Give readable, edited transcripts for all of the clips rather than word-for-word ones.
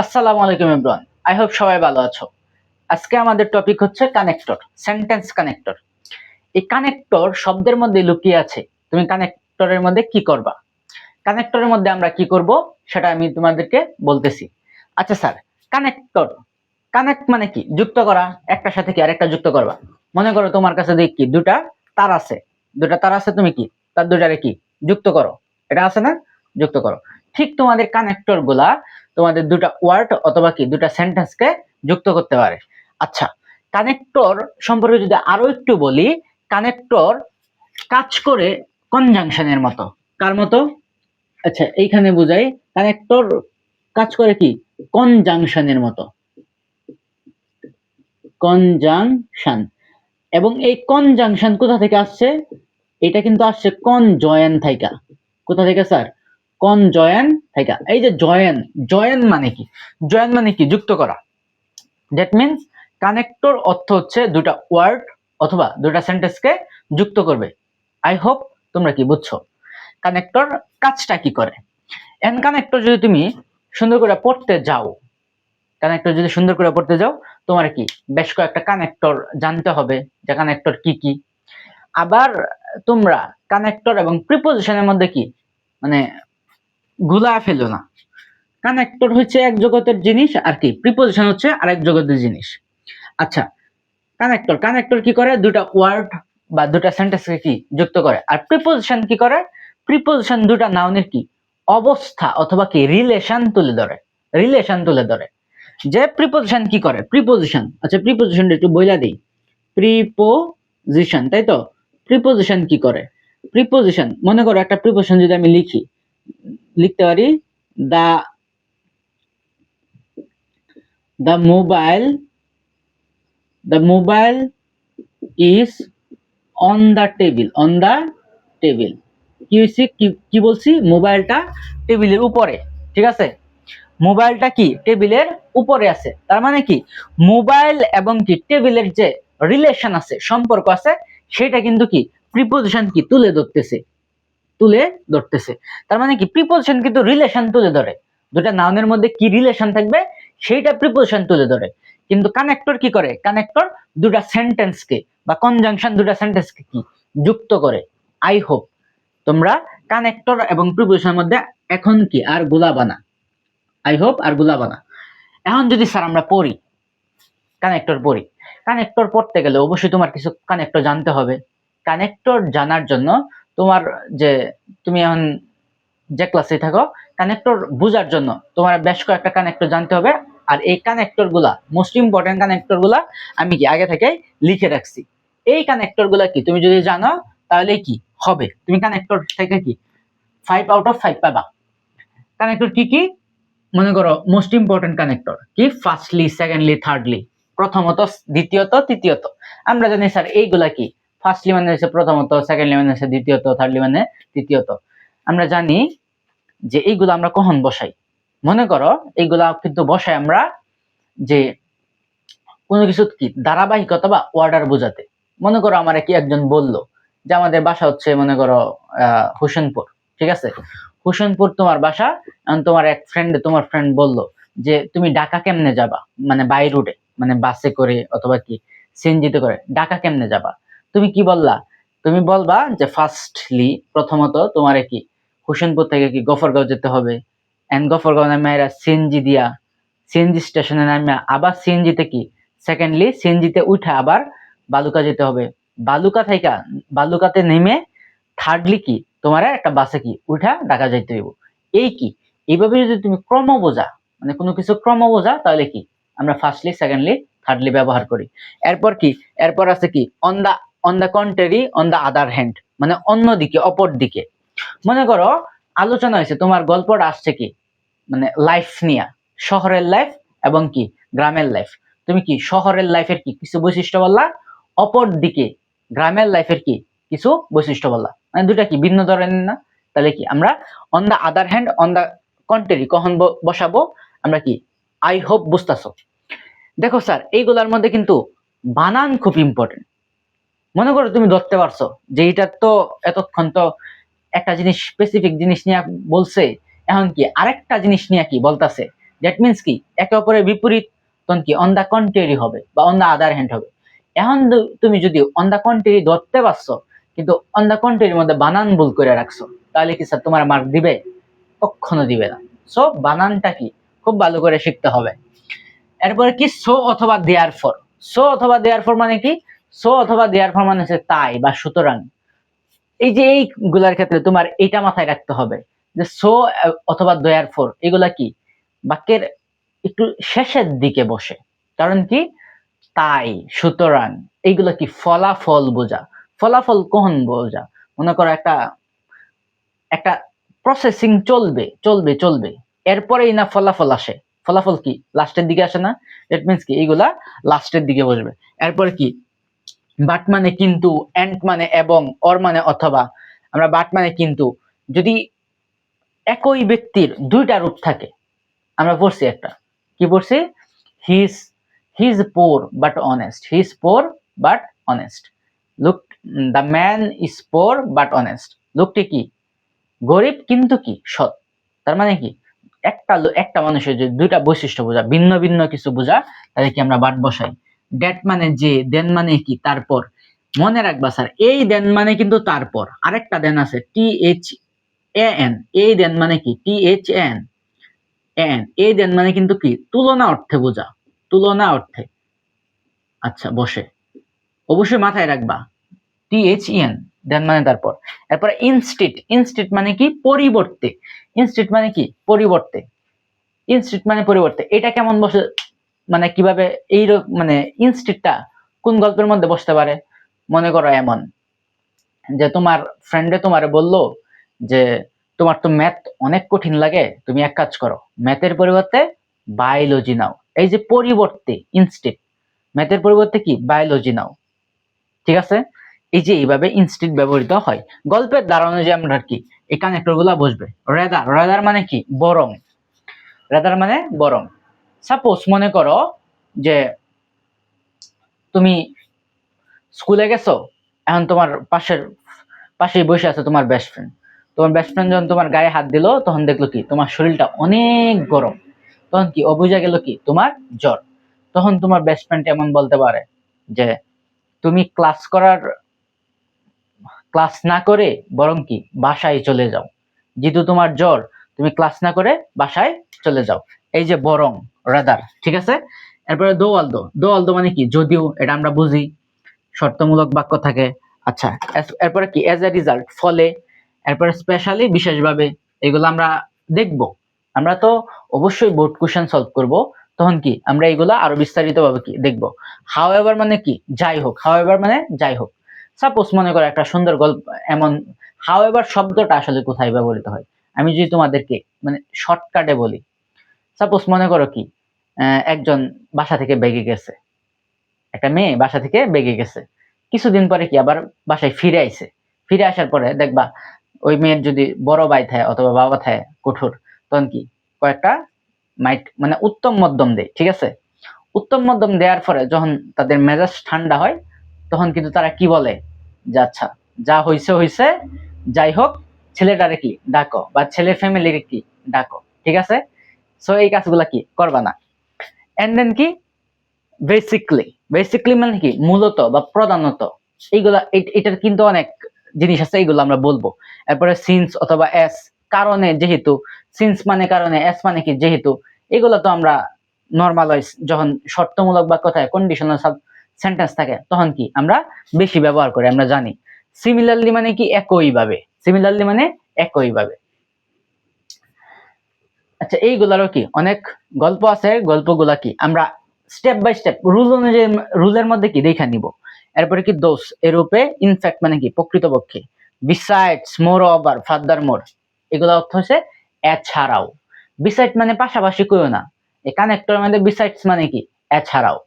আসসালামু আলাইকুম everyone. I hope সবাই ভালো আছো। আজকে আমাদের টপিক হচ্ছে কানেক্টর, সেন্টেন্স কানেক্টর। এই কানেক্টর শব্দের মধ্যে লুকিয়ে আছে। তুমি কানেক্টরের মধ্যে কি করবা? কানেক্টরের মধ্যে আমরা কি করব সেটা আমি তোমাদেরকে বলতেছি। আচ্ছা স্যার, কানেক্টর, কানেক্ট মানে কি? যুক্ত করা, একটার সাথে কি আরেকটা যুক্ত করবা। মনে করো তোমার কাছে দেখি দুটা তার আছে, তুমি কি তার দুটারে কি যুক্ত করো, এটা আছে না? যুক্ত করো। ঠিক তোমাদের কানেক্টর গুলা তোমাদের দুটা ওয়ার্ড অথবা কি দুটা সেন্টেন্সকে যুক্ত করতে পারে। আচ্ছা, কানেক্টর সম্পর্কে যদি আরো একটু বলি, কানেক্টর কাজ করে কনজাংশনের মতো। কার মতো? আচ্ছা, এইখানে বুঝাই, কানেক্টর কাজ করে কি কনজাংশনের মতো। কনজাংশন। এবং এই কনজাংশন কোথা থেকে আসছে? এটা কিন্তু আসছে কনজয়েন থাইকা। কোথা থেকে স্যার? কনজয়েন থাইকা। এই যে জয়েন, জয়েন মানে কি? জয়েন মানে কি? যুক্ত করা। দ্যাট মিন্স কানেক্টর অর্থ হচ্ছে দুটা ওয়ার্ড অথবা দুটা সেন্টেন্সকে যুক্ত করবে। আই হোপ তোমরা কি বুঝছো কানেক্টর কাজটা কি করে। এন কানেক্টর যদি তুমি সুন্দর করে পড়তে যাও, কানেক্টর যদি সুন্দর করে পড়তে যাও, তোমার কি বেশ কয়েকটা কানেক্টর জানতে হবে যে কানেক্টর কি কি। আবার তোমরা কানেক্টর এবং প্রিপোজিশনের মধ্যে কি মানে গুলা ফেলো না। কানেক্টর হচ্ছে এক জগতের জিনিস আর কি প্রিপোজিশন হচ্ছে আরেক জগতের জিনিস। আচ্ছা, কানেক্টর, কানেক্টর কি করে? দুটা ওয়ার্ড বা দুটা সেন্টেন্সকে কি যুক্ত করে। আর প্রিপোজিশন কি করে? প্রিপোজিশন দুটা নাউনের কি অবস্থা অথবা কি রিলেশন তুলে ধরে। রিলেশন তুলে ধরে। যে প্রিপোজিশন কি করে? প্রিপোজিশন, আচ্ছা প্রিপোজিশনটা একটু বইলা দেই। প্রিপোজিশন, তাই তো? প্রিপোজিশন কি করে? প্রিপোজিশন, মনে করো একটা প্রিপোজিশন যদি আমি লিখি, লিখতে পারি দা the mobile the mobile is on the table, on the table। কি হইছে? কি বলছি? মোবাইলটা টেবিলের উপরে, ঠিক আছে? মোবাইলটা কি টেবিলের উপরে আছে। তার মানে কি মোবাইল এবং কি টেবিলের যে রিলেশন আছে, সম্পর্ক আছে, সেটা কিন্তু কি প্রিপোজিশন কি তুলে ধরতেছে, তুলে ধরতেছে। তার মানে কি প্রিপোজিশন কিন্তু রিলেশন তুলে ধরে। দুটা নাউনের মধ্যে কি রিলেশন থাকবে সেইটা প্রিপোজিশন তুলে ধরে। কিন্তু কানেক্টর কি করে? কানেক্টর দুটা সেন্টেন্সকে বা কনজাংশন দুটা সেন্টেন্সকে কি যুক্ত করে। আই হোপ তোমরা কানেক্টর এবং প্রিপোজিশনের মধ্যে এখন কি আর গুলাবা না। আই হোপ আর গুলাবা না। এখন যদি স্যার আমরা পড়ি, কানেক্টর পড়ি, কানেক্টর পড়তে গেলে অবশ্যই তোমার কিছু কানেক্টর জানতে হবে। কানেক্টর জানার জন্য তোমার যে তুমি এখন যে ক্লাসে থাকো, কানেক্টর বোঝার জন্য তোমার বেশ কয়েকটা কানেক্টর জানতে হবে। আর এই কানেক্টর গুলা, মোস্ট ইম্পর্টেন্ট কানেক্টর গুলা আমি কি আগে থেকে লিখে রাখছি। এই কানেক্টর গুলা কি তুমি যদি জানো তাহলে কি হবে, তুমি কানেক্টর থেকে কি 5/5 পাবা। কানেক্টর কি কি? মনে করো মোস্ট ইম্পর্টেন্ট কানেক্টর কি? ফার্স্টলি, সেকেন্ডলি, থার্ডলি, প্রথমত, দ্বিতীয়ত, তৃতীয়ত। আমরা জানি স্যার এইগুলা কি। ফার্স্টলি মানে হচ্ছে প্রথমত, সেকেন্ডলি মানে হচ্ছে দ্বিতীয়ত, থার্ডলি মানে তৃতীয়ত। আমরা জানি যে এইগুলো আমরা কখন বসাই। মনে করো এইগুলা কিন্তু বসাই আমরা যে কোনো কিছু কি ধারাবাহিকতা বা অর্ডার বোঝাতে। মনে করো আমার কি একজন বলল যে আমাদের বাসা হচ্ছে মনে করো হোসেনপুর, ঠিক আছে? হোসেনপুর তোমার বাসা। তোমার এক ফ্রেন্ড, তোমার ফ্রেন্ড বলল যে তুমি ঢাকা কেমনে যাবা, মানে বাই রুটে, মানে বাসে করে অথবা কি সিএনজিতে করে ঢাকা কেমনে যাবা। তুমি কি বললা? তুমি বলবা যে ফার্স্টলি, প্রথমত তোমার কি হোসেনপুর থেকে কি গফরগাঁও যেতে হবে, এন্ড গফরগাঁও নামে সিএনজি দিয়া সিএনজি স্টেশনে নামে আবার সিএনজিতে কি সেকেন্ডলি সিএনজিতে উঠে আবার বালুকা যেতে হবে। বালুকা থেকে বালুকাতে নেমে থার্ডলি কি তোমার একটা বাসে কি উঠা ঢাকা যাইতে হইব। এই কি এইভাবে যদি তুমি ক্রম বোঝা, মানে কোনো কিছু ক্রম বোঝা, তাহলে কি আমরা ফার্স্টলি, সেকেন্ডলি, থার্ডলি ব্যবহার করি। এরপর কি? এরপর আছে কি on the contrary, on the other hand, মানে অন্যদিকে, অপর দিকে। মনে করো আলোচনা হয়েছে, তোমার গল্পটা আসছে কি মানে লাইফ নিয়ে, শহরের লাইফ এবং কি গ্রামের লাইফ। তুমি কি শহরের লাইফের কি কিছু বৈশিষ্ট্য বললা, অপর দিকে গ্রামের লাইফের কি কিছু বৈশিষ্ট্য বললা, মানে দুটা কি ভিন্ন ধরনের না? তাহলে কি আমরা on the other hand, on the contrary কখন বসাবো আমরা কি? আই হোপ বুঝতেছো। দেখো স্যার, এইগুলার মধ্যে কিন্তু বানান খুব ইম্পর্টেন্ট। মনে করো তুমি ধরতে পারছো যে এটা তো এতক্ষণ তো একটা জিনিস, স্পেসিফিক জিনিস নিয়ে বলছে, এখন কি আরেকটা জিনিস নিয়ে কি বলতাছে। দ্যাট মিনস কি একে অপরের বিপরীত, তখন কি অন দা কন্ট্রারি হবে বা অন দা আদার হ্যান্ড হবে। এখন তুমি যদি অন দা কন্ট্রারি ধরতে পারছো কিন্তু অন দা কন্ট্রারির মধ্যে বানান ভুল করে রাখছো, তাহলে কি স্যার তোমার মার্ক দিবে? কখনো দিবে না। সো বানানটা কি খুব ভালো করে শিখতে হবে। এরপরে কি সো অথবা দেয়ার ফর। সো অথবা দেয়ার ফর মানে কি? সো অথবা দেয়ার ফর মানে হচ্ছে তাই বা সুতরাং। এই যে এইগুলার ক্ষেত্রে তোমার এটা মাথায় রাখতে হবে যে সো অথবা দেয়ার ফর এগুলা কি বাক্যের একটু শেষের দিকে বসে। কারণ কি? তাই, সুতরাং এইগুলা কি ফলাফল বোঝা। ফলাফল কখন বোঝা? মনে করো একটা একটা প্রসেসিং চলবে চলবে চলবে, এরপরেই না ফলাফল আসে। ফলাফল কি লাস্টের দিকে আসে না? দ্যাট মিনস কি এইগুলা লাস্টের দিকে বসবে। এরপরে কি? বাট মানে কিন্তু, এন্ড মানে এবং, অর মানে অথবা। আমরা বাট মানে কিন্তু যদি একই ব্যক্তির দুইটা রূপ থাকে, আমরা পড়ছি একটা কি পড়ছি? His his poor but honest, his poor but honest. Look, the man is poor but honest. লোকটি কি গরিব কিন্তু কি সৎ। তার মানে কি একটা মানুষের যে দুইটা বৈশিষ্ট্য বোঝা, ভিন্ন ভিন্ন কিছু বোঝা, তাহলে কি আমরা বাট বসাই। ড্যাট মানে যে, দেন মানে কি তারপর। মনে রাখবা স্যার, এই দেন মানে কিন্তু তারপর আরেকটা দেন আছে, THAN। এই দেন মানে কি? THAN। এই দেন মানে কিন্তু কি তুলনা অর্থে বোঝা, তুলনা অর্থে। আচ্ছা বসে, অবশ্যই মাথায় রাখবা THEN, দেন মানে তারপর। এরপরে ইনস্টিট। ইনস্টিট মানে কি? পরিবর্তে। ইনস্টিট মানে কি? পরিবর্তে। ইনস্টিট মানে পরিবর্তে। এটা কেমন বসে, মানে কিভাবে এই মানে ইনস্টিটটা কোন গল্পের মধ্যে বসতে পারে? মনে করো এমন যে তোমার ফ্রেন্ডে তোমারে বললো যে তোমার তো ম্যাথ অনেক কঠিন লাগে, তুমি এক কাজ করো, ম্যাথের পরিবর্তে বায়োলজি নাও। এই যে পরিবর্তে, ইনস্টিট, ম্যাথের পরিবর্তে কি বায়োলজি নাও। ঠিক আছে? এই যে এইভাবে ইনস্টিট ব্যবহৃত হয় গল্পের দ্বারা অনুযায়ী। আমরা কি এই কানেক্টর গুলা বসবে। রেদার, রেদার মানে কি? বরং। রেদার মানে বরং। সাপোজ মনে করো যে তুমি স্কুলে গেছো, এখন তোমার পাশেই বসে আছে তোমার বেস্ট ফ্রেন্ড। তোমার বেস্ট ফ্রেন্ড যখন তোমার গায়ে হাত দিল, তখন দেখলো কি তোমার শরীরটা অনেক গরম। তখন কি অবুঝা গেল কি তোমার জ্বর। তখন তোমার বেস্ট ফ্রেন্ড এমন বলতে পারে যে তুমি ক্লাস না করে বরং কি বাসায় চলে যাও, যেহেতু তোমার জ্বর, তুমি ক্লাস না করে বাসায় চলে যাও। এই যে বরং, রাদার। ঠিক আছে? এরপরে দো অলদো। দো অলদো মানে কি? যদিও, এটা আমরা বুঝি, শর্তমূলক বাক্য থাকে। আচ্ছা, এরপরে কি? এজ এ রিজাল্ট, ফলে। এরপরে স্পেশালি, বিশেষভাবে। এগুলো আমরা দেখব। আমরা তো অবশ্যই বোর্ড কোশ্চেন সলভ করব, তখন কি আমরা এগুলো আরো বিস্তারিত ভাবে কি দেখব। হাউএভার মানে কি? যাই হোক। হাউএভার মানে যাই হোক। সাপোজ মনে করো একটা সুন্দর গল্প এমন, হাউএভার শব্দটা আসলে কোথায় ব্যবহৃত হয় আমি যদি তোমাদেরকে মানে শর্টকাটে বলি। সাপোজ মনে করো কি একজন বাসা থেকে বেগে গেছে, একটা মেয়ে বাসা থেকে বেগে গেছে, কিছুদিন পরে কি আবার বাসায় ফিরে আইছে। ফিরে আসার পরে দেখবা ওই মেয়ের যদি বড় ভাই থাকে অথবা বাবা থাকে কঠোর, তখন কি কয়েকটা মাইট মানে উত্তম মধ্যম দেয়। ঠিক আছে? উত্তম মধ্যম দেওয়ার পরে যখন তাদের মেজাজ ঠান্ডা হয়, তখন কিন্তু তারা কি বলে যে আচ্ছা যা হইছে হইছে, যাই হোক ছেলেটারে কি ডাকো বা ছেলের ফ্যামিলিকে কি ডাকো। ঠিক আছে? সো এই কাজগুলা কি করবা না। এন্ড দেন কি? বেসিকলি। বেসিকলি মানে কি? মূলত বা প্রধানত। এইগুলা এটার কিন্তু অনেক জিনিস আছে, এইগুলো আমরা বলবো। এরপরে সিন্স অথবা এস, কারণে, যেহেতু। সিন্স মানে কারণে, এস মানে কি? যেহেতু। এগুলো তো আমরা নর্মালাইজ যখন শর্তমূলক বাক্য থাকে, কন্ডিশনাল সেন্টেন্স থাকে, তখন কি আমরা বেশি ব্যবহার করি, আমরা জানি। সিমিলারলি মানে কি? একইভাবে। সিমিলারলি মানে একইভাবে। আচ্ছা, এইগুলারও কি অনেক গল্প আছে, গল্পগুলা কি আমরা স্টেপ বাই স্টেপ রুল অনুযায়ী, রুলের মধ্যে কি দেখা নিব। এরপরে কি দোষ, এরূপে, ইনফ্যাক্ট মানে কি? প্রকৃতপক্ষে। বিসাইডস, মোর ওভার, ফার্দার মোর, এগুলো অর্থ হচ্ছে এছাড়াও। বিসাইড মানে পাশাপাশি কইও না, এই কানেক্টর মানে বিসাইডস মানে কি? এছাড়াও।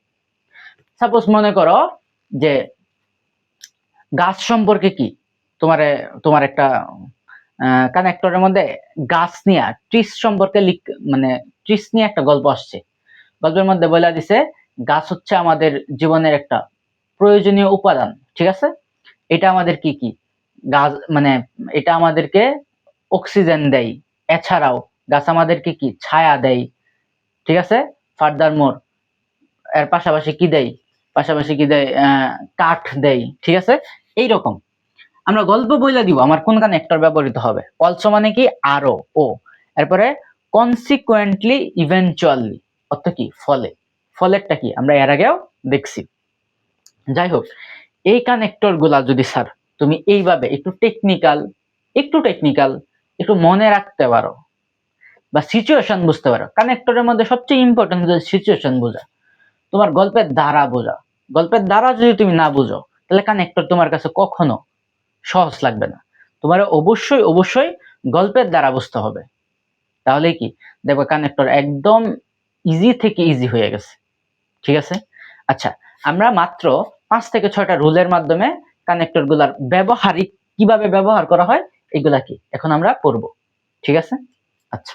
সাপোজ মনে করো যে গাছ সম্পর্কে কি তোমার একটা কানেক্টরের মধ্যে গাছ নিয়ে, ট্রিস সম্পর্কে মানে ট্রিস নিয়ে একটা গল্প আসছে। গল্পের মধ্যে বলে দিছে গাছ হচ্ছে আমাদের জীবনের একটা প্রয়োজনীয় উপাদান। ঠিক আছে? এটা আমাদের কি কি গাছ মানে এটা আমাদেরকে অক্সিজেন দেয়। এছাড়াও গাছ আমাদেরকে কি ছায়া দেয়, ঠিক আছে, ফার্দার মোর এর পাশাপাশি কি দেয়, কাঠ দেয়, ঠিক আছে। এইরকম আমরা গল্প বইলা দিব আমার কোন কানেক্টর ব্যবহৃত হবে। অলসো মানে কি আরো, ও এরপরে কনসিকুয়েন্টলি, ইভেনচুয়ালি অর্থ কি ফলে, ফলেরটা কি আমরা এর আগেও দেখছি। যাই হোক, এই কানেক্টর গুলা যদি স্যার তুমি এইভাবে একটু টেকনিক্যাল একটু মনে রাখতে পারো বা সিচুয়েশন বুঝতে পারো। কানেক্টরের মধ্যে সবচেয়ে ইম্পর্টেন্ট হচ্ছে সিচুয়েশন বোঝা, তোমার গল্পের ধারা বোঝা। গল্পের ধারা যদি তুমি না বুঝো তাহলে কানেক্টর তোমার কাছে কখনো সহজ লাগবে না। তোমার অবশ্যই গল্পের দ্বারা বুঝতে হবে, তাহলে কি দেখো কানেক্টর একদম ইজি থেকে ইজি হয়ে গেছে, ঠিক আছে। আচ্ছা, আমরা মাত্র 5 থেকে 6টা রুলের মাধ্যমে কানেক্টর গুলার ব্যবহারিক কিভাবে ব্যবহার করা হয় এগুলা কি এখন আমরা পড়ব, ঠিক আছে। আচ্ছা,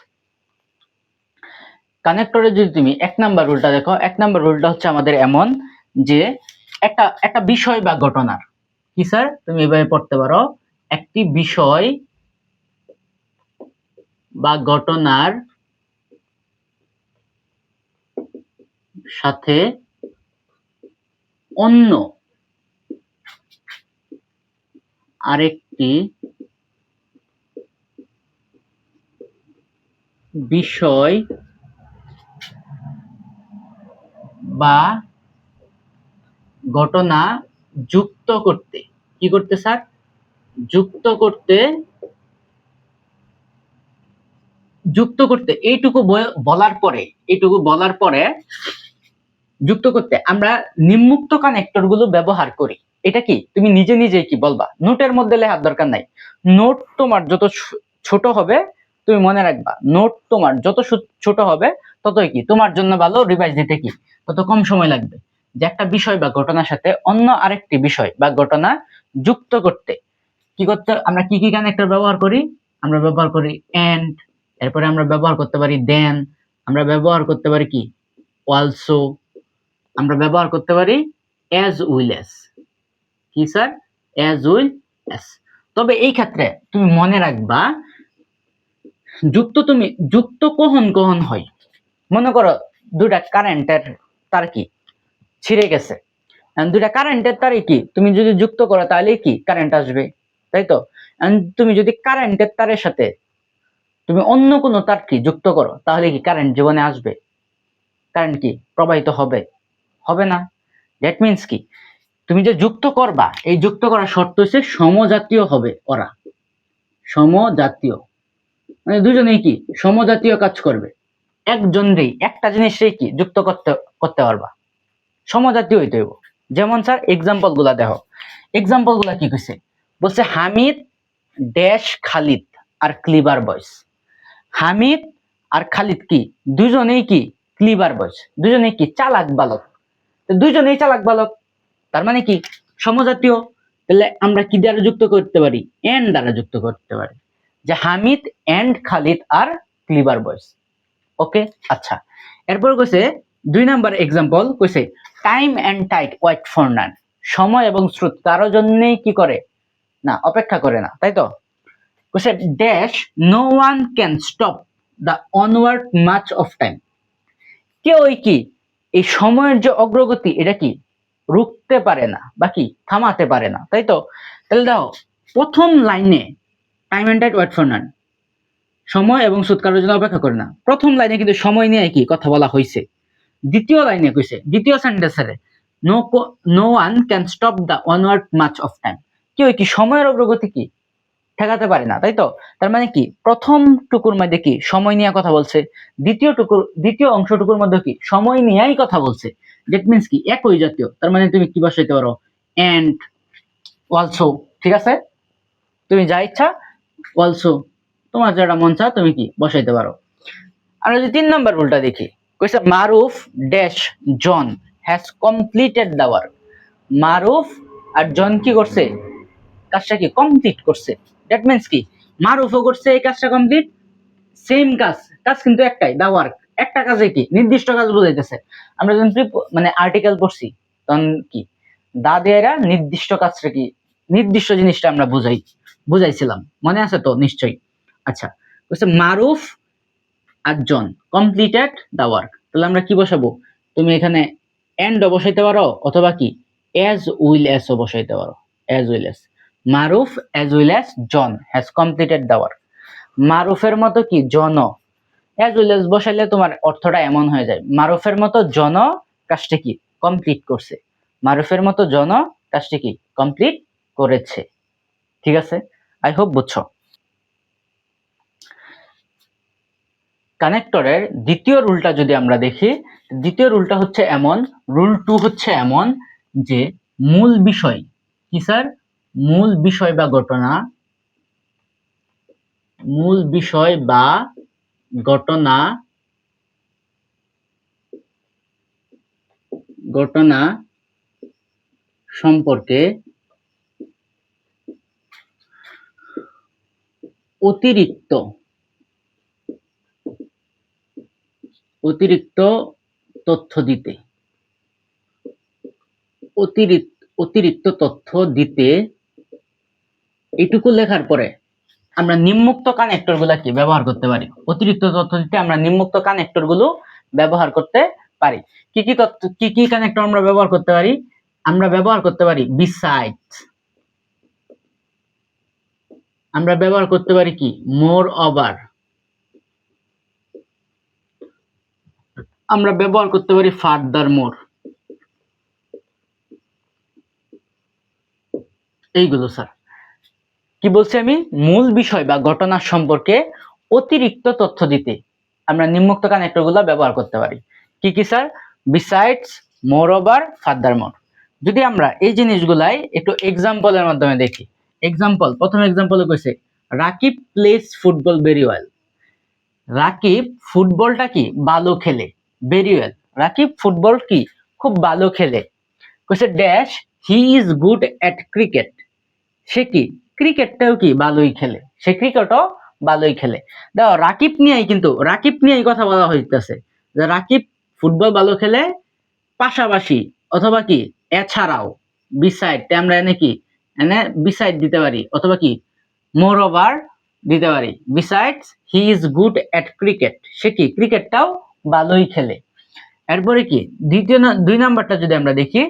কানেক্টরে যদি তুমি 1 নাম্বার রুলটা দেখো, 1 নাম্বার রুলটা হচ্ছে আমাদের এমন যে একটা বিষয় বা ঘটনার কি স্যার তুমি এভাবে পড়তে পারো, একটি বিষয় বা ঘটনার সাথে অন্য আরেকটি বিষয় বা ঘটনা যুক্ত করতে, কি করতে স্যার, যুক্ত করতে এইটুকু বলার পরে যুক্ত করতে আমরা নিম্মুক্ত কানেক্টর গুলো ব্যবহার করি। এটা কি তুমি নিজে কি বলবা, নোটের মধ্যে লেখার দরকার নাই। নোট তোমার যত ছোট হবে, তুমি মনে রাখবা, নোট তোমার যত ছোট হবে ততই কি তোমার জন্য ভালো, রিভাইজ দিতে কি তত কম সময় লাগবে। যে একটা বিষয় বা ঘটনার সাথে অন্য আরেকটি বিষয় বা ঘটনা যুক্ত করতে কি করতে আমরা কি কানেক্টর ব্যবহার করি, আমরা ব্যবহার করি এন্ড, এরপরে আমরা ব্যবহার করতে পারি দেন, আমরা ব্যবহার করতে পারি কি অলসো, আমরা ব্যবহার করতে পারি as well as, কি স্যার as well as। তবে এই ক্ষেত্রে তুমি মনে রাখবা যুক্ত কখন হয়, মনে করো দুইটা কারেন্টের তার কি ছিঁড়ে গেছে, দুইটা কারেন্টের তারে কি তুমি যদি যুক্ত করো তাহলে কি কারেন্ট আসবে, তাই তো। তুমি যদি কারেন্টের তারের সাথে তুমি অন্য কোনো তার কি যুক্ত করো তাহলে কি কারেন্ট জীবনে আসবে, কারেন্ট কি প্রবাহিত হবে না। দ্যাট মিন্স কি তুমি যে যুক্ত করবা, এই যুক্ত করার শর্ত হচ্ছে সমজাতীয় হবে, ওরা সমজাতীয়, মানে দুজনেই কি সমজাতীয় কাজ করবে, একজনরেই একটা জিনিসেই কি যুক্ত করতে পারবা, সমজাতীয় হইতে হইব। যেমন স্যার এক্সাম্পল গুলা দেখো, এক্সাম্পল গুলা কি কইছে, বলছে Hamid dash Khalid are clever বয়স। হামিদ আর খালিদ কি দুজনেই কি ক্লিভার বয়স, দুজনেই কি চালাক বালক, দুজনেই চালাক বালক, তার মানে কি সমজাতীয়। তাহলে আমরা কি দ্বারা যুক্ত করতে পারি, এন্ড দ্বারা যুক্ত করতে পারি, যে Hamid and Khalid are clever boys. Okay, আচ্ছা, এরপর কইছে 2 নাম্বার এক্সাম্পল কইছে time and tide wait for none, সময় এবং স্রোত কারো জন্যই কি করে না, অপেক্ষা করে না, তাই তো। কইছে dash no one can stop the onward march of time, কেউই কি এই সময়ের যে অগ্রগতি এটা কি রুখতে পারে না বা কি থামাতে পারে না, তাই তো। তাহলে দাও প্রথম লাইনে time and tide wait for none, সময় এবং স্রোত কারোর জন্য অপেক্ষা করে না, প্রথম লাইনে কিন্তু সময় নিয়ে কি কথা বলা হয়েছে। দ্বিতীয় লাইনে কইছে, দ্বিতীয় সেন্টেন্সে no one can stop the onward march of time, কেউ কি সময়ের অগ্রগতি কি ঠেকাতে পারে না, তাই তো। তার মানে কি প্রথম টুকুর মধ্যে কি সময় নিয়ে কথা বলছে, দ্বিতীয় অংশটুকুর মধ্যে কি সময় নিয়েই কথা বলছে। দ্যাট মিন্স কি একই জাতীয়, তার মানে তুমি কি বসাইতে পারো এন্ড অলসো, ঠিক আছে, তুমি যা ইচ্ছা অলসো, তোমার যেটা মন চা তুমি কি বসাইতে পারো। আর যদি 3 নাম্বার রুলটা দেখি, কইছে Maruf dash John has completed the work, Maruf আর জন কি করছে কাজটা কি কমপ্লিট করছে। দ্যাট মিন্স কি মারুফও করছে এই কাজটা কমপ্লিট, সেম কাজ কিন্তু একটাই, দা ওয়ার্ক, একটা কাজে কি নির্দিষ্ট কাজ বোঝাইতেছে। আমরা যখন মানে আর্টিকেল পড়ছি তখন কি দা দেয়ারা নির্দিষ্ট কাজটা কি নির্দিষ্ট জিনিসটা আমরা বুঝাইছিলাম, মনে আছে তো নিশ্চয়ই। আচ্ছা, বলছে মারুফ আর জন কমপ্লিটেড দা ওয়ার্ক, তাহলে আমরা কি বসাবো? তুমি এখানে এন্ড বসাইতে পারো অথবা কি as will as ও বসাইতে পারো। as will as Maruf as will as John has completed the work। মারুফের মতো কি জন, as well as বসাইলে তোমার অর্থটা এমন হয়ে যায়, মারুফের মতো জন কাজটি কি কমপ্লিট করছে, মারুফের মতো জন কাজটি কি কমপ্লিট করেছে। ঠিক আছে, আই হোপ বুঝছো। কানেক্টরের দ্বিতীয় রুলটা যদি আমরা দেখি, দ্বিতীয় রুলটা হচ্ছে এমন, রুল 2 হচ্ছে এমন যে মূল বিষয় কি স্যার, মূল বিষয় বা ঘটনা, মূল বিষয় বা ঘটনা, ঘটনা সম্পর্কে অতিরিক্ত অতিরিক্ত তথ্য দিতে, অতিরিক্ত তথ্য দিতে, এটুকু লেখার পরে আমরা নিম্নোক্ত কানেক্টর গুলা কি ব্যবহার করতে পারি। অতিরিক্ত তথ্য দিতে আমরা নিম্নোক্ত কানেক্টর গুলো ব্যবহার করতে পারি। কি কি তথ্য, কি কি কানেক্টর আমরা ব্যবহার করতে পারি? আমরা ব্যবহার করতে পারি বিসাইডস, আমরা ব্যবহার করতে পারি কি মোর ওভার, আমরা ব্যবহার করতে পারি ফার্দার মোর। এইগুলো স্যার কি বলছি আমি, মূল বিষয় বা ঘটনা সম্পর্কে অতিরিক্ত তথ্য দিতে আমরা নিম্নোক্ত কানেক্টর গুলো ব্যবহার করতে পারি। কি কি sir? Besides, moreover, furthermore. যদি আমরা এই জিনিসগুলাই একটু এক্সাম্পলের মাধ্যমে দেখি। এক্সাম্পল, প্রথম এক্সাম্পলে কইছে Rakib plays football very well. Rakib ফুটবলটা কি ভালো খেলে, ভেরি ওয়েল, রাকিব ফুটবল কি খুব ভালো খেলে। কইছে dash he is good at cricket, সে কি ক্রিকেটটাও কি ভালোই খেলে, সে ক্রিকেটও ভালোই খেলে। দেখো রাকিব নিয়েই কিন্তু, রাকিব নিয়েই কথা বলা হইতেছে যে রাকিব ফুটবল ভালো খেলে, পাশাপাশি অথবা কি এছাড়াও, বিসাইড আমরা এনে কি এনে বিসাইড দিতে পারি, অথবা কি মোর ওভার দিতে পারি। Besides he is good at cricket, সে কি ক্রিকেটটাও ভালোই খেলে। এরপরে কি দ্বিতীয় দুই নাম্বারটা যদি আমরা দেখি,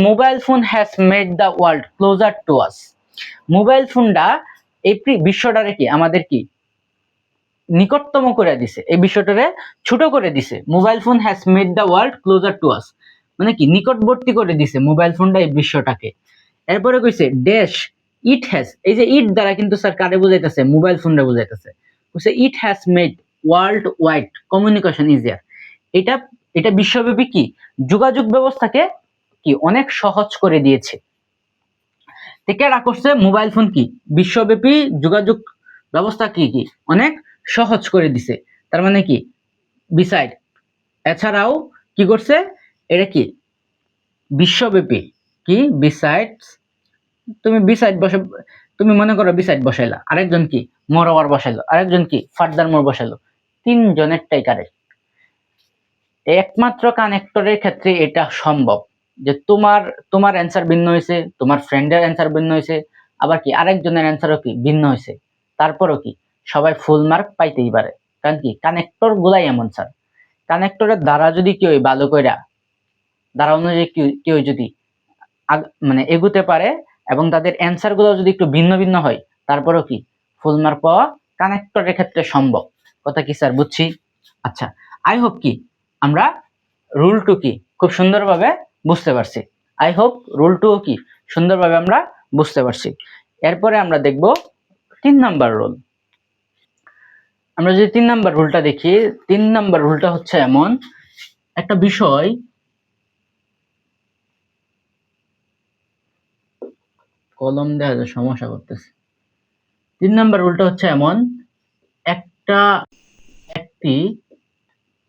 mobile phone has made the world closer to us. Mobile ফোনটা এই বিশ্বটারে কি আমাদের কি নিকটতম করে দিছে, এই বিশ্বটারে ছোট করে দিছে। Mobile phone has made the world closer to us, মানে কি নিকটবর্তী করে দিছে মোবাইল ফোনটা এই বিশ্বটাকে। এরপরে কইছে ড্যাশ ইট হ্যাজ, এই যে ইট দ্বারা কিন্তু স্যার কারে বুঝাইতেছে, মোবাইল ফোনটা বুঝাইতেছে। কইছে it has made world wide communication easier, এটা এটা বিশ্বব্যাপী কি যোগাযোগ ব্যবস্থাকে কি অনেক সহজ করে দিয়েছে। কেডা করছে? মোবাইল ফোন কি বিশ্বব্যাপী যোগাযোগ ব্যবস্থা কি কি অনেক সহজ করে দিছে। তার মানে কি বিসাইড, এছাড়াও কি করছে, এটা কি বিশ্বব্যাপী কি বিসাইডস, তুমি বিসাইড বসে, তুমি মনে করো বিসাইড বসাইলা, আরেকজন কি মোর ওভার বসাইলো, আরেকজন কি ফার্দার মোর বসাইলো, তিনজনেরটাই কারেক্ট। একমাত্র কানেক্টরের ক্ষেত্রে এটা সম্ভব যে তোমার তোমার অ্যান্সার ভিন্ন হয়েছে, তোমার ফ্রেন্ডের অ্যান্সার ভিন্ন হয়েছে, আবার কি আরেকজনের অ্যান্সারও কি ভিন্ন হয়েছে, তারপরও কি সবাই ফুল মার্ক পাইতেই পারে। কারণ কি কানেক্টর গুলাই এমন স্যার, কানেক্টরের দ্বারা যদি কেউ ভালো কইরা, দ্বারা অনুযায়ী কেউ যদি মানে এগুতে পারে এবং তাদের অ্যান্সার গুলো যদি একটু ভিন্ন ভিন্ন হয়, তারপরেও কি ফুল মার্ক পাওয়া কানেক্টরের ক্ষেত্রে সম্ভব। কথা কি স্যার বুঝছি? আচ্ছা, আই হোপ কি আমরা রুল 2 কি খুব সুন্দরভাবে বুঝতে পারছি। আই হোপ রুল 2 কি সুন্দরভাবে আমরা বুঝতে পারছি। এরপরে আমরা দেখব 3 নাম্বার রুল। আমরা যদি 3 নাম্বার রুলটা দেখি, 3 নাম্বার রুলটা হচ্ছে এমন একটা বিষয়, কলম দেওয়া যায় সমস্যা করতেছে। 3 নাম্বার রুলটা হচ্ছে এমন একটি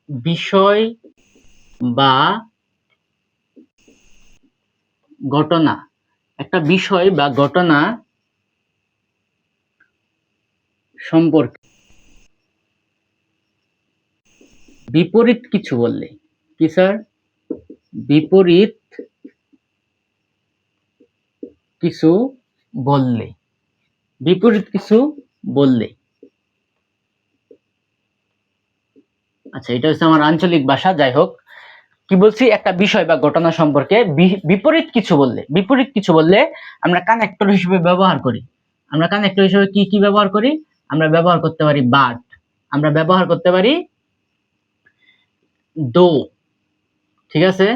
বিষয় বা ঘটনা, একটা বিষয় বা ঘটনা সম্পর্কে বিপরীত কিছু বললে, কি স্যার? বিপরীত কিছু বললে, বিপরীত কিছু বললে আচ্ছা, এটা হচ্ছে আমার আঞ্চলিক ভাষা। যাই হোক, কি বলছি, একটা বিষয় বা ঘটনা সম্পর্কে বিপরীত কিছু বললে আমরা কানেক্টর হিসেবে ব্যবহার করি। আমরা কানেক্টর হিসেবে কি কি ব্যবহার করি? আমরা ব্যবহার করতে পারি বাট, আমরা ব্যবহার করতে পারি দো, ঠিক আছে,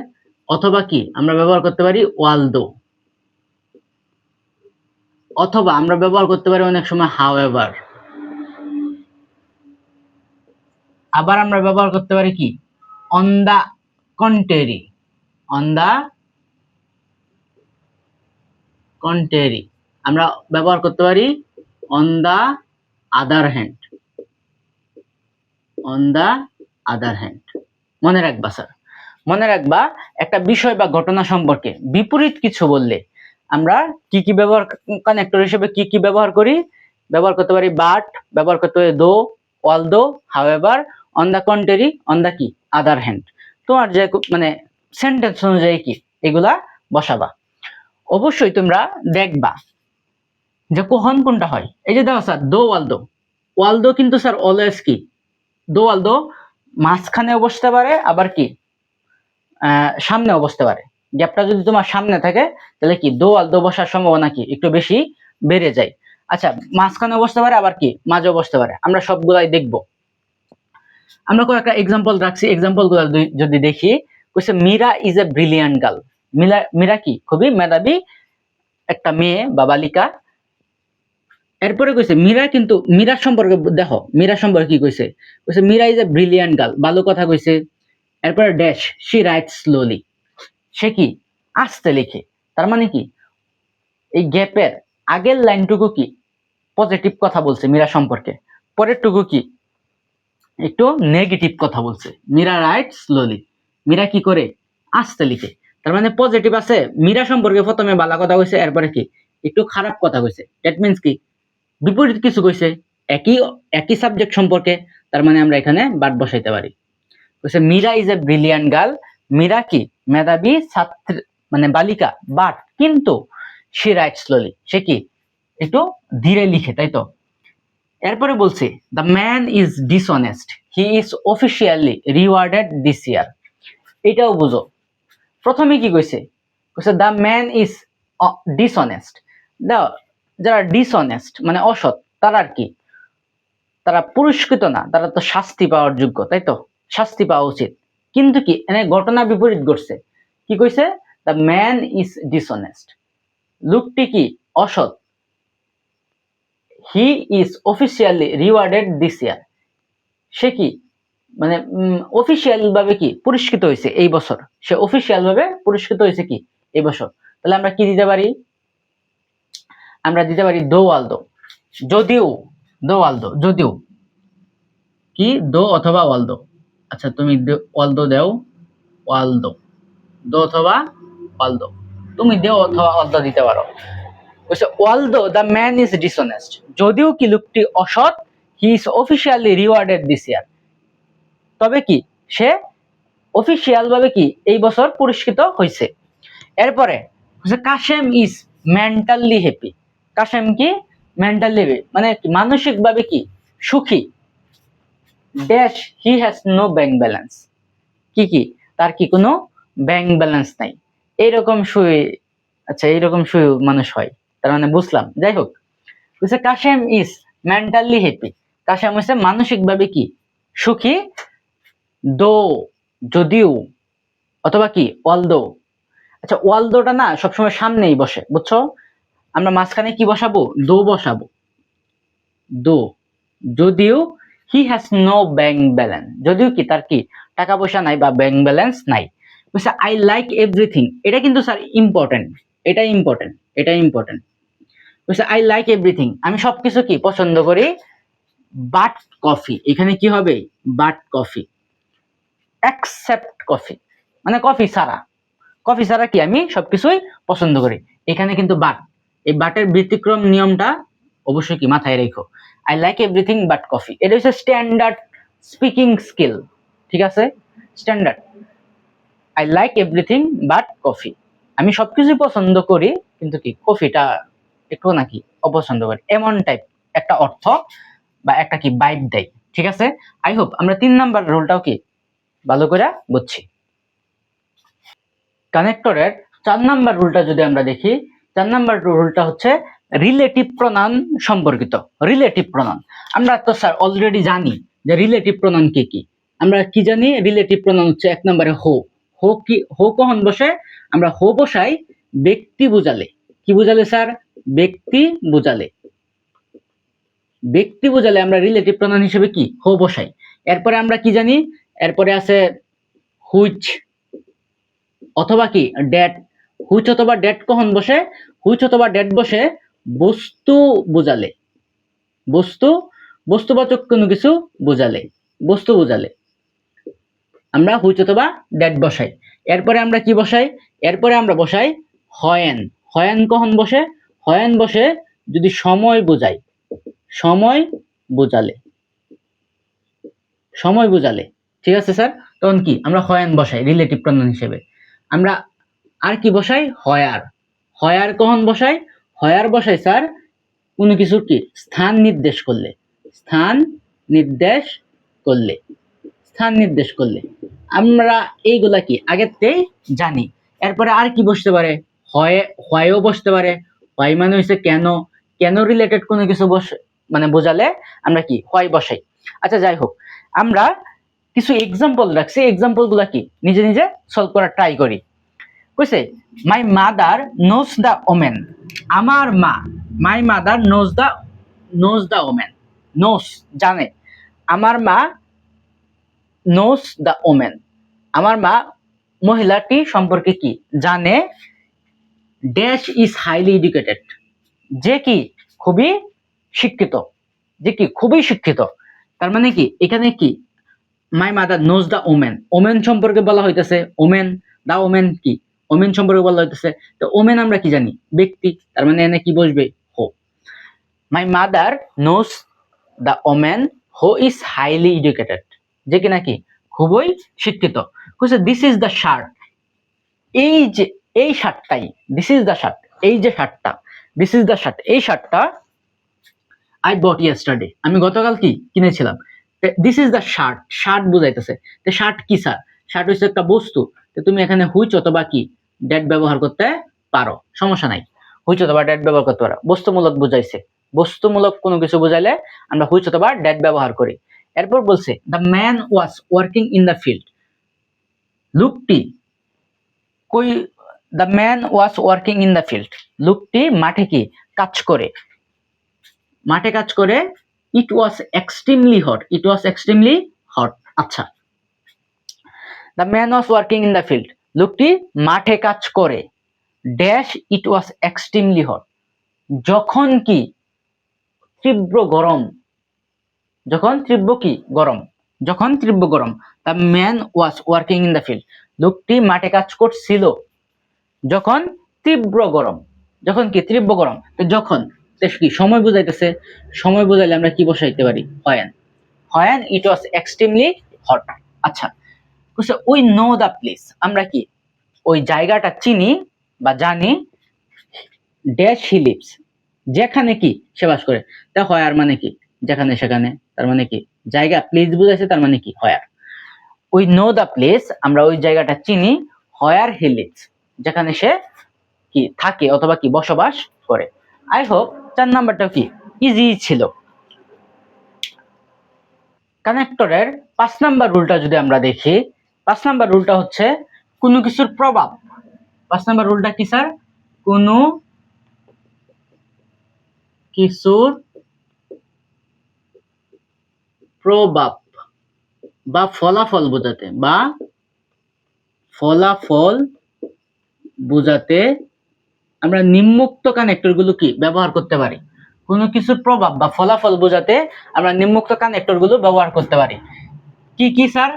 অথবা কি আমরা ব্যবহার করতে পারি ওয়ালদো, অথবা আমরা ব্যবহার করতে পারি অনেক সময় হাউএভার। আবার আমরা ব্যবহার করতে পারি কি on the contrary, on the contrary. আমরা ব্যবহার করতে পারি on the other hand, on the other hand. মনে রাখবা স্যার, মনে রাখবা একটা বিষয় বা ঘটনা সম্পর্কে বিপরীত কিছু বললে আমরা কি কি ব্যবহার, কানেক্টর হিসেবে কি কি ব্যবহার করি? ব্যবহার করতে পারি বাট, ব্যবহার করতে পারি though, although, however, on the contrary, on the কি আদার হ্যান্ড। তোমার যে মানে সেন্টেন্স অনুযায়ী কি এগুলা বসাবা। অবশ্যই তোমরা দেখবা যে কখন কোনটা হয়। এই যে দেখো স্যার, দো ওয়ালদো, ওয়ালদো কিন্তু স্যার অলওয়েজ কি দো ওয়ালদো মাঝখানেও বসতে পারে, আবার কি সামনেও বসতে পারে। গ্যাপটা যদি তোমার সামনে থাকে তাহলে কি দো আলদো বসার সম্ভাবনা কি একটু বেশি বেড়ে যায়। আচ্ছা, মাঝখানেও বসতে পারে, আবার কি মাঝেও বসতে পারে। আমরা সবগুলাই দেখব। আমরা কয়েকটা এক্সাম্পল রাখছি, এক্সাম্পল গুলো যদি দেখি, কইছে Meera is a brilliant girl. Meera কি খুবই মেধাবী একটা মেয়ে বা বালিকা। এরপরে কইছে মীরা, কিন্তু মীরার সম্পর্কে দেখো, মীরা সম্পর্কে কি কইছে, কইছে Meera is a brilliant girl, ভালো কথা কইছে। এরপরে ড্যাশ শি রাইটস স্লোলি, সে কি আস্তে লিখে। তার মানে কি এই গ্যাপের আগের লাইনটুকু কি পজিটিভ কথা বলছে মীরা সম্পর্কে, পরের টুকু কি একটু নেগেটিভ কথা বলছে। মীরা রাইট স্লোলি, মীরা কি করে আস্তে লিখে। তার মানে পজিটিভ আছে, মীরা সম্পর্কে প্রথমে ভালো কথা কইছে, এরপরে কি একটু খারাপ কথা কইছে। দ্যাট মিন্স কি বিপরীত কিছু কইছে একই একই সাবজেক্ট সম্পর্কে। তার মানে আমরা এখানে বাট বসাইতে পারি। কইছে Meera is a brilliant girl, Meera কি মেধাবী ছাত্র মানে বালিকা, বাট কিন্তু শি রাইট স্লোলি, সে কি একটু ধীরে লিখে, তাই তো। এরপরে বলছে the man is dishonest, he is officially rewarded this ইয়ার। এটাও বুঝো, প্রথমে কি কইছে, কইছে দ্য ম্যান ইজ ডিসঅনেস্ট। যারা ডিসঅনেস্ট মানে অসৎ, তারা আর কি তারা পুরস্কৃত না, তারা তো শাস্তি পাওয়ার যোগ্য, তাই তো, শাস্তি পাওয়া উচিত। কিন্তু কি এনে ঘটনা বিপরীত ঘটছে। কি কইছে, দ্য ম্যান ইজ ডিসঅনেস্ট, লোকটি কি অসৎ, he is officially rewarded this year, সে কি মানে অফিসিয়াল ভাবে কি পুরস্কৃত হয়েছে এই বছর, সে অফিসিয়াল ভাবে পুরস্কৃত হয়েছে কি এই বছর। তাহলে আমরা কি দিতে পারি, আমরা দিতে পারি দো ওয়ালদো, যদিও, দো ওয়ালদো যদিও, কি দো অথবা ওয়ালদো। আচ্ছা, তুমি ওয়ালদো দাও, ওয়ালদো, দো অথবা ওয়ালদো, তুমি দেও অথবা ওয়ালদো দিতে পারো। ওয়ালদো দ্য ম্যান ইজ ডিসঅনেস্ট, যদিও কি লোকটি অসৎ, he is officially rewarded this ইয়ার, তবে কি সে অফিসিয়াল ভাবে কি এই বছর পুরস্কৃত হয়েছে। এরপরে Kashem is mentally happy, Kashem কি মেন্টালি হ্যাপি মানে কি মানসিক ভাবে কি সুখী। Dash he has no bank balance, কি কি তার কি কোনো ব্যাংক ব্যালেন্স নাই। এইরকম সুই, আচ্ছা এইরকম সুই মানুষ হয়, তার মানে বুঝলাম। যাই হোক, Kashem is mentally happy, Kashem হচ্ছে মানসিক ভাবে কি সুখী, দো যদিও, অথবা কি অলদো। আচ্ছা, অলদোটা না সবসময় সামনেই বসে, বুঝছো, আমরা মাঝখানে কি বসাবো, দো বসাবো, দো, যদিও he has no bank balance, যদিও কি তার কি টাকা পয়সা নাই বা ব্যাংক ব্যালেন্স নাই। বুঝছে, আই লাইক এভরিথিং, এটা কিন্তু স্যার ইম্পর্টেন্ট, এটা ইম্পর্টেন্ট, এটা ইম্পর্টেন্ট। বুঝছে, আই লাইক এভরিথিং, আমি সবকিছু কি পছন্দ করি, বাট কফি, এখানে কি হবে বাট কফি, অ্যাকসেপ্ট কফি মানে কফি ছাড়া, কফি ছাড়া কি আমি সবকিছুই পছন্দ করি। এখানে কিন্তু বাট, এই বাটের ব্যতিক্রম নিয়মটা অবশ্যই কি মাথায় রেখো। I like everything but coffee, এটা হচ্ছে স্ট্যান্ডার্ড স্পিকিং স্কিল, ঠিক আছে, standard. I like everything but coffee, আমি সবকিছুই পছন্দ করি কিন্তু কি কফিটা একটু নাকি অপছন্দ করি, এমন টাইপ একটা অর্থ বা একটা কি বাইট দেয়। ঠিক আছে, আই হোপ আমরা 3 নাম্বার রুলটাও কি ভালো করে বুঝছি। কানেক্টরের 4 নাম্বার রুলটা যদি আমরা দেখি, 4 নাম্বার রুলটা হচ্ছে রিলেটিভ প্রনাউন সম্পর্কিত। রিলেটিভ প্রনাউন আমরা তো স্যার অলরেডি জানি যে রিলেটিভ প্রনাউন কি কি। আমরা কি জানি? রিলেটিভ প্রনাউন হচ্ছে 1 নম্বরে হো। হো কি? হো কখন বসে? আমরা হো বসাই ব্যক্তি বোঝালে। কি বোঝালে স্যার? ব্যক্তি বোঝালে। ব্যক্তি বোঝালে আমরা রিলেটিভ প্রনাউন হিসেবে কি হো বসাই। এরপরে আমরা কি জানি? এরপরে আছে হুইচ অথবা কি ড্যাট। হুইচ অথবা ড্যাট কখন বসে? হুইচ অথবা ড্যাট বসে বস্তু বোঝালে। বস্তু, বস্তুবাচক কোনো কিছু বোঝালে, বস্তু বোঝালে আমরা হুইচ অথবা ড্যাট বসাই। এরপরে আমরা কি বসাই? এরপরে আমরা বসাই হয়েন। হয়েন কখন বসে? হয়েন বসে যদি সময় বোঝাই, সময় বোঝালে, সময় বোঝালে। ঠিক আছে স্যার, তখন কি আমরা হয়েন বসাই রিলেটিভ প্রনাউন হিসেবে। আমরা আর কি বসাই? হয়ার। হয়ার কখন বসাই? হয়ার বসাই স্যার কোনো কিছুর কি স্থান নির্দেশ করলে, স্থান নির্দেশ করলে, স্থান নির্দেশ করলে। আমরা এইগুলা কি আগেতেই জানি। এরপরে আর কি বসতে পারে? হয়, হয়ও বসতে পারে। হয় মানে হচ্ছে কেন, কেন রিলেটেড কোনো কিছু মানে বোঝালে আমরা কি হয় বসাই। আচ্ছা যাই হোক, আমরা কিছু এক্সাম্পল রাখছি, এক্সাম্পল গুলা কি নিজে নিজে সলভ করার ট্রাই করি। কইছে my mother knows the women. আমার মা, my mother knows the women. Knows জানে, আমার মা নোজ দ্য ওমেন, আমার মা মহিলাটি সম্পর্কে কি জানে। ড্যাশ ইজ হাইলি এডুকেটেড, যে কি খুবই শিক্ষিত, যে কি খুবই শিক্ষিত। তার মানে কি এখানে কি মাই mother knows the women, women সম্পর্কে বলা হইতেছে। ওমেন, দা ওমেন কি ওমেন সম্পর্কে বলা হইতেছে। তো ওমেন আমরা কি জানি? ব্যক্তি, তার মানে এনে কি বসবে? হো। মাই mother knows the women who is highly educated, যে কি নাকি খুবই শিক্ষিত। দিস ইজ দ্য শার্ট, এই যে এই শার্টটাই, দিস ইজ দ্য শার্ট, এই যে শার্টটা, দিস ইজ দ্য শার্ট, এই শার্টটা আই বট ইয়েস্টারডে, আমি গতকাল কি কিনেছিলাম। This is the shirt, shirt বুঝাইতেছে। তো শার্ট কি স্যার? শার্ট হচ্ছে একটা বস্তু। তো তুমি এখানে হুইচ অথবা কি ড্যাট ব্যবহার করতে পারো, সমস্যা নাই। হুইচ অথবা ড্যাট ব্যবহার করতে পারো, বস্তুমূলক বুঝাইছে। বস্তুমূলক কোনো কিছু বুঝাইলে আমরা হুইচ অথবা ড্যাট ব্যবহার করি। এরপর বলছে the man was working in the field, লোকটি কই, the man was working in the field, লোকটি মাঠে কি কাজ করে, মাঠে কাজ করে। It was extremely hot, it was extremely hot. আচ্ছা, the man was working in the field, লোকটি মাঠে কাজ করে। Dash it was extremely hot, যখন কি তীব্র গরম, যখন তীব্র কি গরম, যখন তীব্র গরম। The man was working in the field, লোকটি মাঠে কাজ করছিল যখন তীব্র গরম, যখন কি তীব্র গরম। তো যখন কি সময় বুঝাইতেছে, সময় বুঝাইলে আমরা কি বসাইতে পারি? হয়েন। হয়েন ইট ওয়াজ এক্সট্রিমলি হট। আচ্ছা, উই নো দ্য প্লেস, আমরা কি ওই জায়গাটা চিনি বা জানি। ড্যাশ হি লিভস, যেখানে কি সে বাস করে। তা হয়ার মানে কি যেখানে সেখানে, তার মানে কি জায়গা। প্লেস বুঝাইছে, তার মানে কি হয়ার। উই নো দ্য প্লেস, আমরা ওই জায়গাটা চিনি। হয়ার হি লিভস, যেখানে সে কি থাকে অথবা কি বসবাস করে। আই হোপ 4 নাম্বারটাও কি ইজি ছিল। কানেক্টরের 5 নাম্বার রুলটা যদি আমরা দেখি, 5 নাম্বার রুলটা হচ্ছে কোনো কিছুর প্রভাব। 5 নাম্বার রুলটা কি স্যার? কোনো কিছুর প্রভাব বা ফলাফল বোঝাতে, বা ফলাফল বোঝাতে আমরা নিম্নোক্ত কানেক্টর গুলো কি ব্যবহার করতে পারি। কোনো কিছুর প্রভাব বা ফলাফল বোঝাতে আমরা নিম্নোক্ত কানেক্টর গুলো ব্যবহার করতে পারি। কি কি স্যার?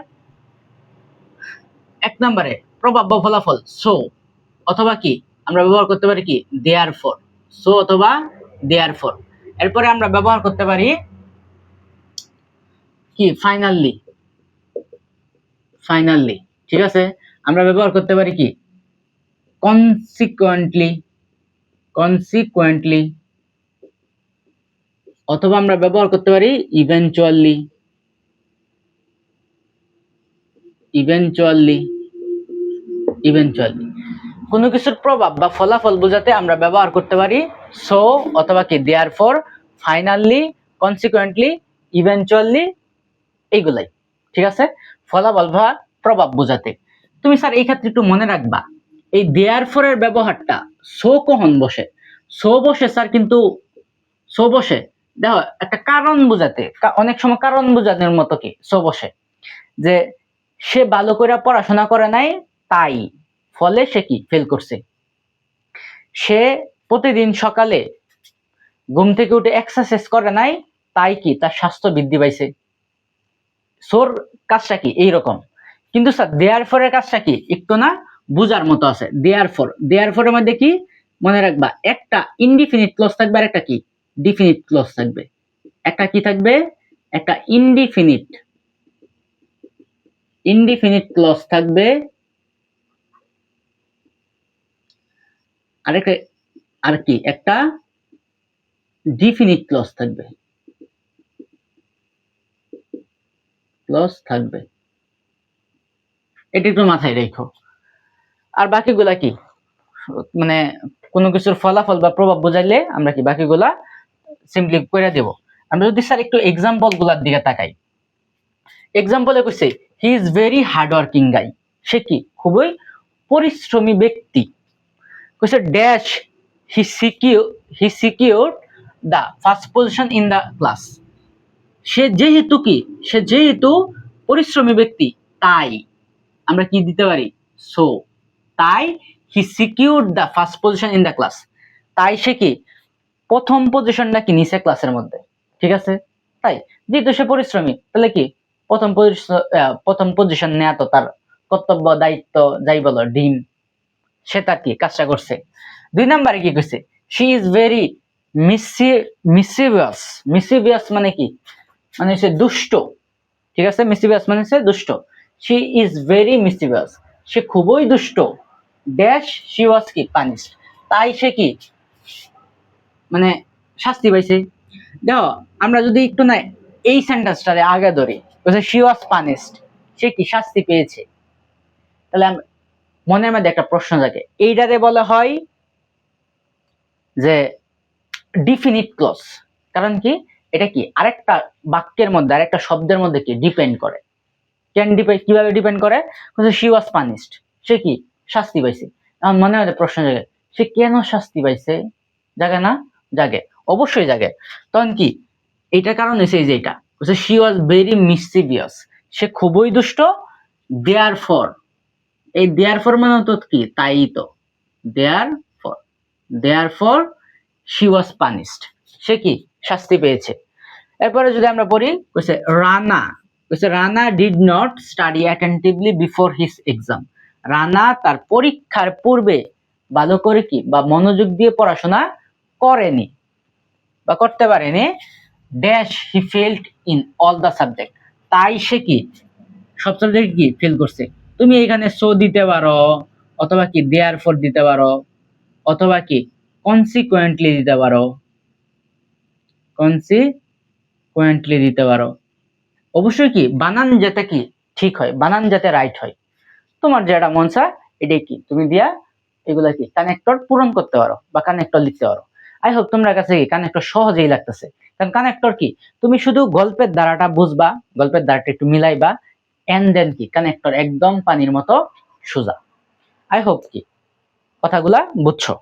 1 নম্বরে প্রভাব বা ফলাফল সো, অথবা কি আমরা ব্যবহার করতে পারি কি দেয়ারফর, সো অথবা দেয়ারফর। এরপরে আমরা ব্যবহার করতে পারি কি ফাইনালি, ফাইনালি। ঠিক আছে, আমরা ব্যবহার করতে পারি কি কনসিকুয়েন্টলি, কনসিকুয়েন্টলি। অথবা আমরা ব্যবহার করতে পারি ইভেনচুয়ালি, ইভেনচুয়ালি কোনো কিছুর প্রভাব বা ফলাফল বোঝাতে আমরা ব্যবহার করতে পারি সো অথবা কি দেয়ারফর, ফাইনালি, কনসিকুয়েন্টলি, ইভেনচুয়ালি, এইগুলাই। ঠিক আছে, ফলাফল বা প্রভাব বোঝাতে। তুমি স্যার এই ক্ষেত্রে একটু মনে রাখবা, এই দেয়ারফর এর ব্যবহারটা সো কখন বসে? সো বসে স্যার, কিন্তু সো বসে দেখো একটা কারণ বোঝাতে, অনেক সময় কারণ বোঝানোর মতো কি সো বসে, যে সে ভালো করে পড়াশোনা করে নাই তাই ফলে সে কি ফেল করছে। সে প্রতিদিন সকালে ঘুম থেকে উঠে এক্সারসাইজ করে নাই তাই কি তার স্বাস্থ্য বৃদ্ধি পাইছে। সোর কাজটা কি এইরকম, কিন্তু স্যার দেয়ারফর এর কাজটা কি একটু না বুঝার মতো আছে। দেয়ারফর এর মধ্যে কি মনে রাখবা, একটা ইনডিফিনিট ক্লজ থাকবে আর একটা কি ডিফিনিট ক্লজ থাকবে। একটা কি থাকবে, একটা ইনডিফিনিট ক্লজ থাকবে, আরেকটা আর কি একটা ডিফিনিট ক্লজ থাকবে। এটা একটু মাথায় রেখো। আর বাকিগুলা কি মানে কোনো কিছুর ফলাফল বা প্রভাব বোঝাইলে আমরা কি বাকিগুলা সিম্পলি করে দেব। আমরা যদি স্যার একটু এক্সাম্পল গুলার দিকে তাকাই, এক্সাম্পলে কইছে he is very hard working guy, সে কি খুবই পরিশ্রমী ব্যক্তি। কইছে dash he secured the first position in the class. সে যেহেতু পরিশ্রমী ব্যক্তি তাই আমরা কি দিতে পারি সো, তাই he secured the first position in the class, তাই সে কি প্রথম পজিশনটা কি নিচে ক্লাসের মধ্যে। ঠিক আছে, তাই যেহেতু সে পরিশ্রমী তাহলে কি প্রথম পজিশন নেওয়া তো তার কর্তব্য, দায়িত্ব, যাই বলো ডিম, সে তার কি কাজটা করছে। 2 নম্বরে কি কইছে, শি ইজ ভেরি মিসিভিয়াস মানে কি মানে হচ্ছে দুষ্ট। ঠিক আছে, মিসিভিয়াস মানে হচ্ছে দুষ্ট। শি ইজ ভেরি মিসিভিয়াস, সে খুবই দুষ্ট। ড্যাশ শি ওয়াজ কি পানিশড, তাই সে কি মানে শাস্তি পাইছে। দেখো আমরা যদি একটু না এই সেন্টেন্সটারে আগে ধরি, শি ওয়াজ পানিশড, সে কি শাস্তি পেয়েছে, তাহলে মনের মধ্যে একটা প্রশ্ন থাকে, এইটারে বলা হয় যে ডিফিনিট ক্লজ। কারণ কি এটা কি আরেকটা বাক্যের মধ্যে আরেকটা শব্দের মধ্যে কি ডিপেন্ড করে। কিভাবে ডিপেন্ড করে, শি ওয়াজ পানিশড, সে কি শাস্তি পাইছে। আমার মনে হয় প্রশ্ন জাগে, সে কেন শাস্তি পাইছে, জাগে না? জাগে, অবশ্যই জাগে। তখন কি এইটার কারণ হয়েছে এই যে এটা শি ওয়াজ ভেরি মিসচিভিয়াস, সে খুবই দুষ্ট। দেয়ারফর, এই দেয়ারফর মানে তো কি তাই তো, দেয়ারফর শি ওয়াজ পানিশড, সে কি শাস্তি পেয়েছে। এরপরে যদি আমরা পড়ি Rana did not study attentively before his exam. Rana তার পরীক্ষার পূর্বে ভালো করে কি বা মনোযোগ দিয়ে পড়াশোনা করেনি বা করতে পারেনি। Dash he failed in all the subject, তাই সে কি সব সাবজেক্ট কি ফেল করছে। তুমি এখানে সো দিতে পারো, অথবা কি দেয়ারফর দিতে পারো, অথবা কি কনসিকুয়েন্টলি দিতে পারো। অবশ্যই কি বানান যাতে কি ঠিক হয়, বানান যাতে রাইট হয়, তোমার যেটা মন চায় এটাই কি তুমি দিয়া এগুলা কি কানেক্টর পূরণ করতে পারো বা কানেক্টর লিখতে পারো। আই হোপ তোমার কাছে কি কানেক্টর সহজেই লাগতেছে, কারণ কানেক্টর কি তুমি শুধু গল্পের ধারাটা বুঝবা, গল্পের ধারাটা একটু মিলাইবা, এন্ড দেন কি কানেক্টর একদম পানির মতো সোজা। আই হোপ কি কথাগুলা বুঝছো।